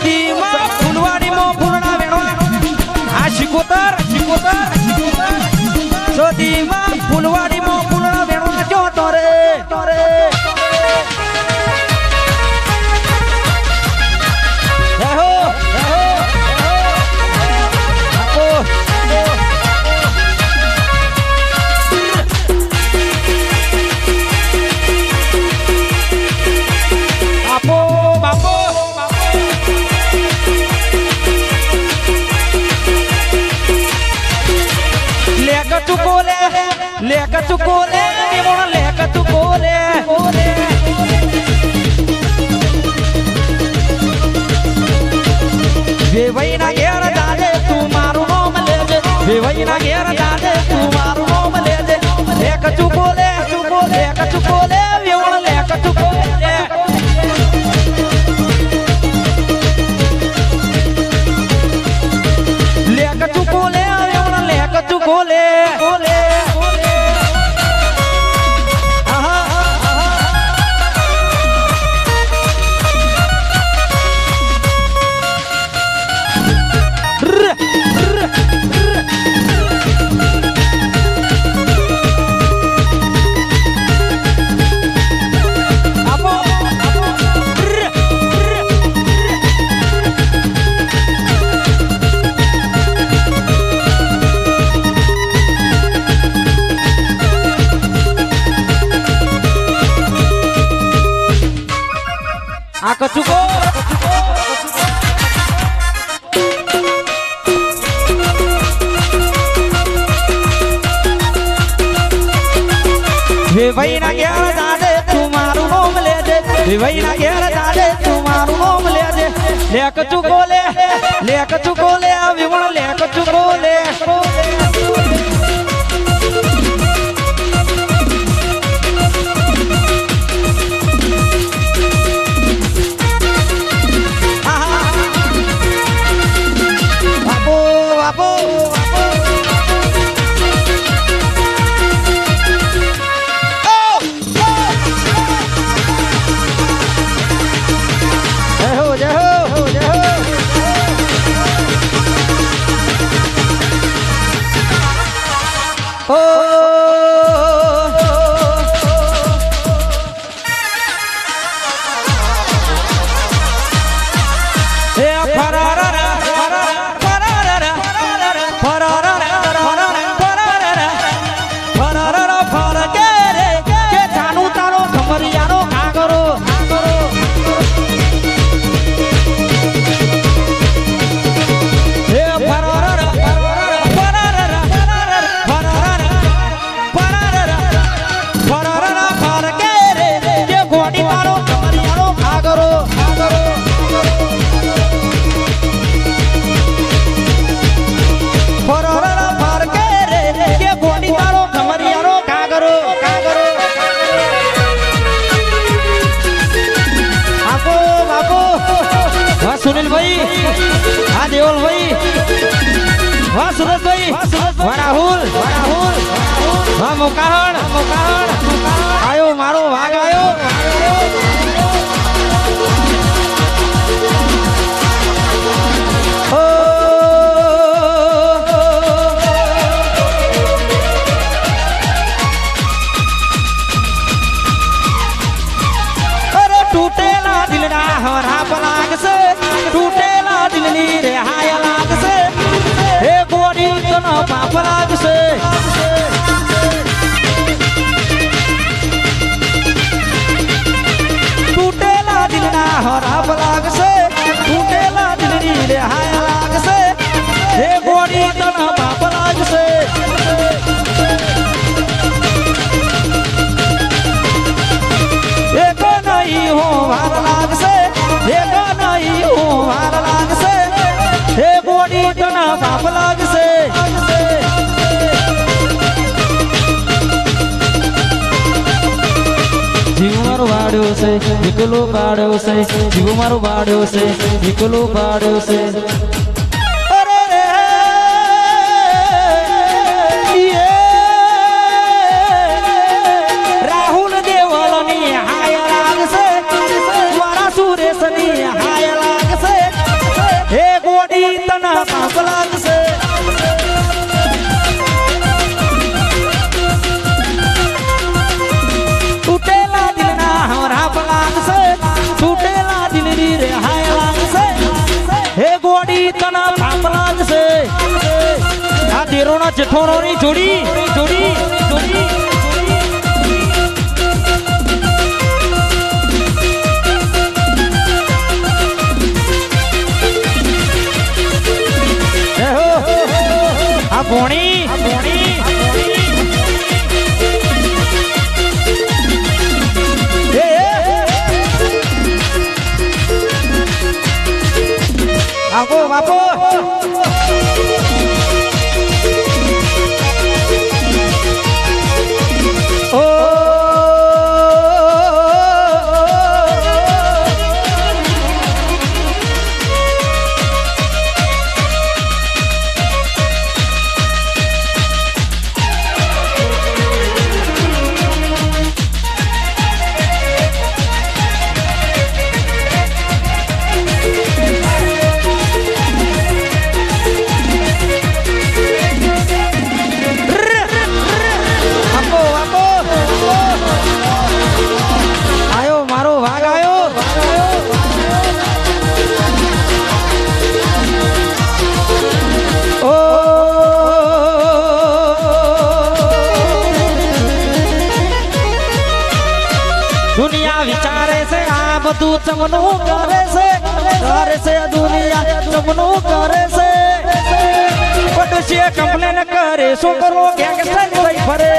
સોદીમાં ફૂલવાડીમાં ફૂલના વેણવા આ શિકોતર સોદીમાં ફૂલવાડીમાં ફૂલના વેણવા જો તોરે लेकर तू कोले निमोना लेकर तू कोले वे वही ना घेर दादे तू मारू नाम ले दे वे वही ना घेर दादे तू मारू नाम ले दे लेकर तू कोले लेकर तू कोले निमोना लेकर तू कोले लेकर तू कोले निमोना लेकर तू कोले वही ना घेर दादे तू मारू नाम ले दे वही ना घेर दादे तू मारू नाम ले दे लेकर तू कोले विमण लेकर तू कोले सुनील भाई हाँ देवल भाई वाह सूरज भाई वाह राहुल वाह मोकाहण आयो मारो भाग आयो अरे टूटेला दिलना हरा पलाग से टूटेला दिलनी रे हाय लाग से हे गोरी तना पाप लाग से टूटेला दिलना हरा लाग से टूटेला दिलनी रे हाय लाग से हे गोरी तना पाप लाग से एक नहीं हो वार लाग से एक नहीं हो वार लाग से हे गोरी तना पाप लाग से जीव मारो बाड़ो से निकलो बाड़ो से जीव मारो बाड़ो से निकलो बाड़ो से राहुल देवलनी हाय लाग से द्वारा सुरेश नी हाय लाग से તેરોના જેઠોરોની જોડી જોડી જોડી આ ભોણી આપો બાપો દુનિયા વિચારે છે આ બધું ચમનું કરે છે દુનિયા ચમનું કરે છે પડોશી કમ્પ્લેન કરે શું કરો ગેંગસ્ટર થઈ ફરે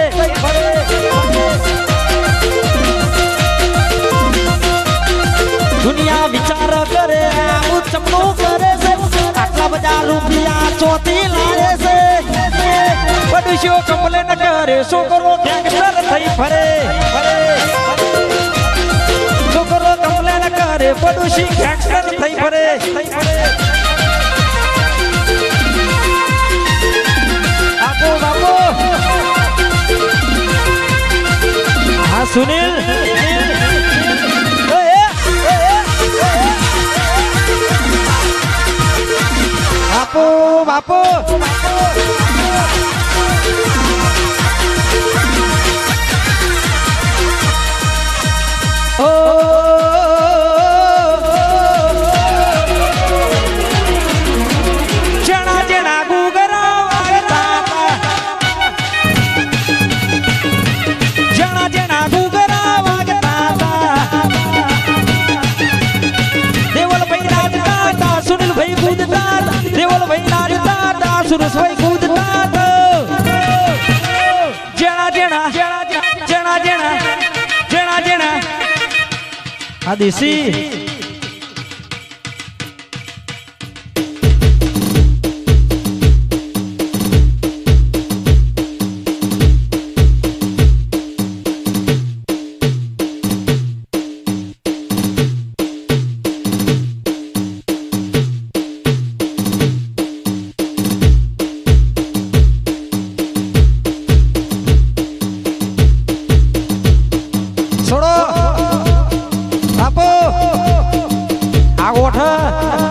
દુનિયા વિચાર કરે આવું ચમનું કરે છે આટલા બધા રૂપિયા ચોથી લાવે છે પડોશીઓ કમ્પ્લેન કરે શું કરો ગેંગસ્ટર થઈ ફરે છોકરો કમ્પ્લેન કરે પડોશી ગેંગસ્ટર થઈ ફરે આપો બાપો હા સુનિલ આપો બાપો જણા જણા ગુગરા વાગતા જણા જણા ગુગરા વાગતા દેવલભાઈ નાચતા સુનિલભાઈ કૂદતા દેવલભાઈ નાચતા સુરેશભાઈ કૂદતા જણા જણા જણા જણા જણા જણા આ દેશી છોડો આપો આ ગોઠ